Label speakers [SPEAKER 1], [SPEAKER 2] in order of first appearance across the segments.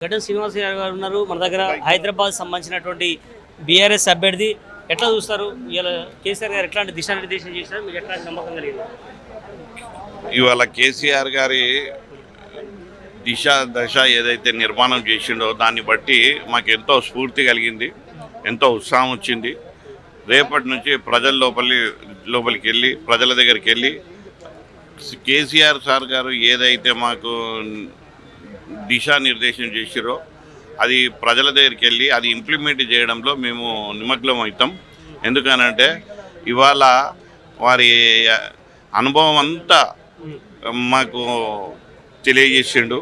[SPEAKER 1] గడ్డం శ్రీనివాస్ గారు ఉన్నారు మన దగ్గర. హైదరాబాద్ సంబంధించినటువంటి బీఆర్ఎస్ అభ్యర్థి ఎట్లా చూస్తారు? ఇలా కేసీఆర్ గారు ఎట్లాంటి దిశానిర్దేశం చేశారు, మీకు ఎట్లాంటి నమ్మకం కలిగింది?
[SPEAKER 2] ఇవాళ కేసీఆర్ గారి దశ ఏదైతే నిర్మాణం చేసిండో దాన్ని బట్టి మాకు ఎంతో స్ఫూర్తి కలిగింది, ఎంతో ఉత్సాహం వచ్చింది. రేపటి నుంచి ప్రజల లోపలికి వెళ్ళి ప్రజల దగ్గరికి వెళ్ళి కేసీఆర్ సార్ గారు ఏదైతే మాకు దిశానిర్దేశం చేసిరో అది ప్రజల దగ్గరికి వెళ్ళి అది ఇంప్లిమెంట్ చేయడంలో మేము నిమగ్నం అవుతాం. ఎందుకనంటే ఇవాళ వారి అనుభవం అంతా మాకు తెలియజేసిండు.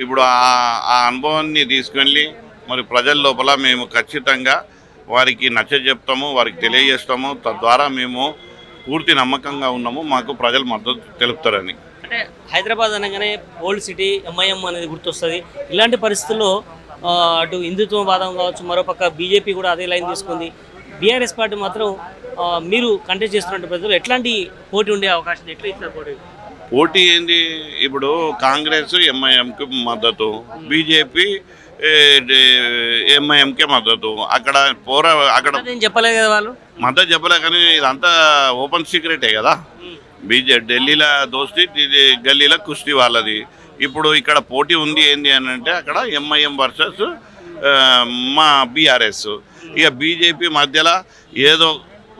[SPEAKER 2] ఇప్పుడు ఆ అనుభవాన్ని తీసుకెళ్ళి మరి ప్రజల లోపల మేము ఖచ్చితంగా వారికి నచ్చజెప్తాము, వారికి తెలియజేస్తాము. తద్వారా మేము పూర్తి నమ్మకంగా ఉన్నాము, మాకు ప్రజలు మద్దతు తెలుపుతారని.
[SPEAKER 1] అంటే హైదరాబాద్ అనగానే ఓల్డ్ సిటీ, ఎంఐఎం అనేది గుర్తొస్తుంది. ఇలాంటి పరిస్థితుల్లో అటు హిందుత్వవాదం కావచ్చు, మరోపక్క బీజేపీ కూడా అదే లైన్ తీసుకుంది. బీఆర్ఎస్ పార్టీ మాత్రం మీరు కంటెస్ట్ చేస్తున్నట్టు ప్రజలు ఎట్లాంటి పోటీ ఉండే అవకాశం, ఎట్లా ఇస్తారు
[SPEAKER 2] పోటీ ఏంది? ఇప్పుడు కాంగ్రెస్ ఎంఐఎంకి మద్దతు, బీజేపీ ఎంఐఎంకే మద్దతు. అక్కడ
[SPEAKER 1] చెప్పలేదు కదా వాళ్ళు,
[SPEAKER 2] మద్దతు చెప్పలే. కానీ ఇదంతా ఓపెన్ సీక్రెటే కదా. ఢిల్లీలో దోస్తీ, గల్లీలో కుస్తీ వాళ్ళది. ఇప్పుడు ఇక్కడ పోటీ ఉంది ఏంది అని అంటే అక్కడ ఎంఐఎం వర్సెస్ మా బీఆర్ఎస్. ఇక బీజేపీ మధ్యలో ఏదో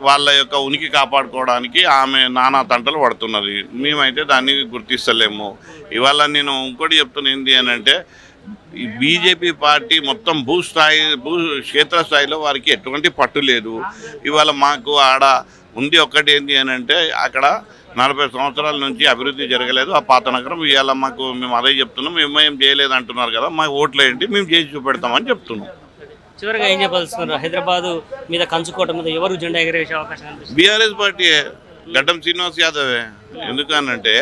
[SPEAKER 2] వాళ్ళ యొక్క ఉనికి కాపాడుకోవడానికి ఆమె నానా తంటలు పడుతున్నది. మేమైతే దాన్ని గుర్తిస్తలేము. ఇవాళ నేను ఇంకోటి చెప్తున్నా ఏంది అని అంటే ఈ బీజేపీ పార్టీ మొత్తం క్షేత్రస్థాయిలో వారికి ఎటువంటి పట్టు లేదు. ఇవాళ మాకు ఆడ ఉంది ఒక్కటి ఏంటి అని అంటే అక్కడ 40 సంవత్సరాల నుంచి అభివృద్ధి జరగలేదు ఆ పాత నగరం. ఇవాళ మేము అదే చెప్తున్నాం. ఏం చేయలేదు అంటున్నారు కదా, మాకు ఓట్లు ఏంటి, మేము చేసి చూపెడతామని చెప్తున్నాం.
[SPEAKER 1] చివరిగా ఏం చెప్పాల్సుకున్నారు? హైదరాబాద్ మీద కంచుకోట మీద ఎవరు జెండా ఎగరేసే అవకాశం?
[SPEAKER 2] బీఆర్ఎస్ పార్టీ, గడ్డం శ్రీనివాస్ యాదవే. ఎందుకనంటే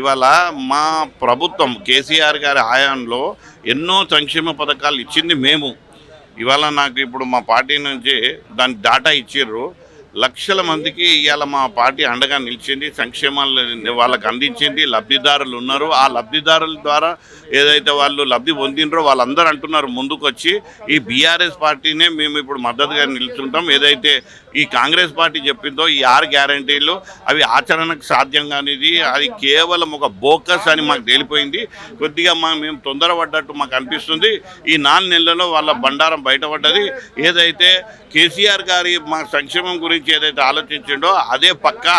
[SPEAKER 2] ఇవాళ మా ప్రభుత్వం కేసీఆర్ గారి హయాంలో ఎన్నో సంక్షేమ పథకాలు ఇచ్చింది మేము. ఇవాళ నాకు ఇప్పుడు మా పార్టీ నుంచి దాని డాటా ఇచ్చిర్రు. లక్షల మందికి ఇవాళ మా పార్టీ అండగా నిలిచింది, సంక్షేమాలు వాళ్ళకు అందించింది. లబ్ధిదారులు ఉన్నారు. ఆ లబ్ధిదారుల ద్వారా ఏదైతే వాళ్ళు లబ్ధి పొందినరో వాళ్ళందరూ అంటున్నారు ముందుకు వచ్చి ఈ బీఆర్ఎస్ పార్టీనే మేము ఇప్పుడు మద్దతుగా నిలుచుంటాం. ఏదైతే ఈ కాంగ్రెస్ పార్టీ చెప్పిందో ఈ 6 గ్యారంటీలు అవి ఆచరణకు సాధ్యం కానిది, అది కేవలం ఒక బోకస్ అని మాకు తేలిపోయింది. కొద్దిగా మేము తొందరపడ్డట్టు మాకు అనిపిస్తుంది. ఈ 4 నెలల్లో వాళ్ళ బండారం బయటపడ్డది. ఏదైతే కేసీఆర్ గారి మా సంక్షేమం గురించి ఏదైతే ఆలోచించిండో అదే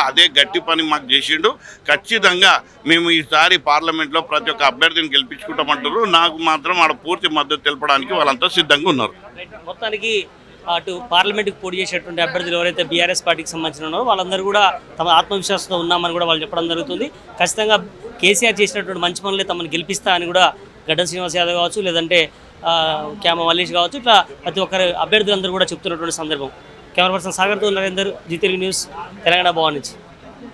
[SPEAKER 2] అదే గట్టి పని మాకు చేసిండు. ఖచ్చితంగా మేము ఈసారి పార్లమెంట్లో ప్రతి ఒక్క అభ్యర్థిని గెలిపించుకుంటామంటారు. నాకు మాత్రం ఆడ పూర్తి మద్దతు తెలపడానికి వాళ్ళంతా సిద్ధంగా ఉన్నారు.
[SPEAKER 1] మొత్తానికి అటు పార్లమెంట్కి పోటీ చేసేటువంటి అభ్యర్థులు ఎవరైతే బీఆర్ఎస్ పార్టీకి సంబంధించిన ఉన్నారో వాళ్ళందరూ కూడా తమ ఆత్మవిశ్వాసంతో ఉన్నామని కూడా వాళ్ళు చెప్పడం జరుగుతుంది. ఖచ్చితంగా కేసీఆర్ చేసినటువంటి మంచి పనులే తమను గెలిపిస్తా అని కూడా గడ్డం శ్రీనివాస్ యాదవ్ కావచ్చు, లేదంటే క్యామ మల్లేష్ కావచ్చు, ఇట్లా ప్రతి ఒక్కరు అభ్యర్థులందరూ కూడా చెప్తున్నటువంటి సందర్భం. కెమెరా పర్సన్ సాగర్తో నరేందర్, జీ తెలుగు న్యూస్, తెలంగాణ భవన్ నుంచి.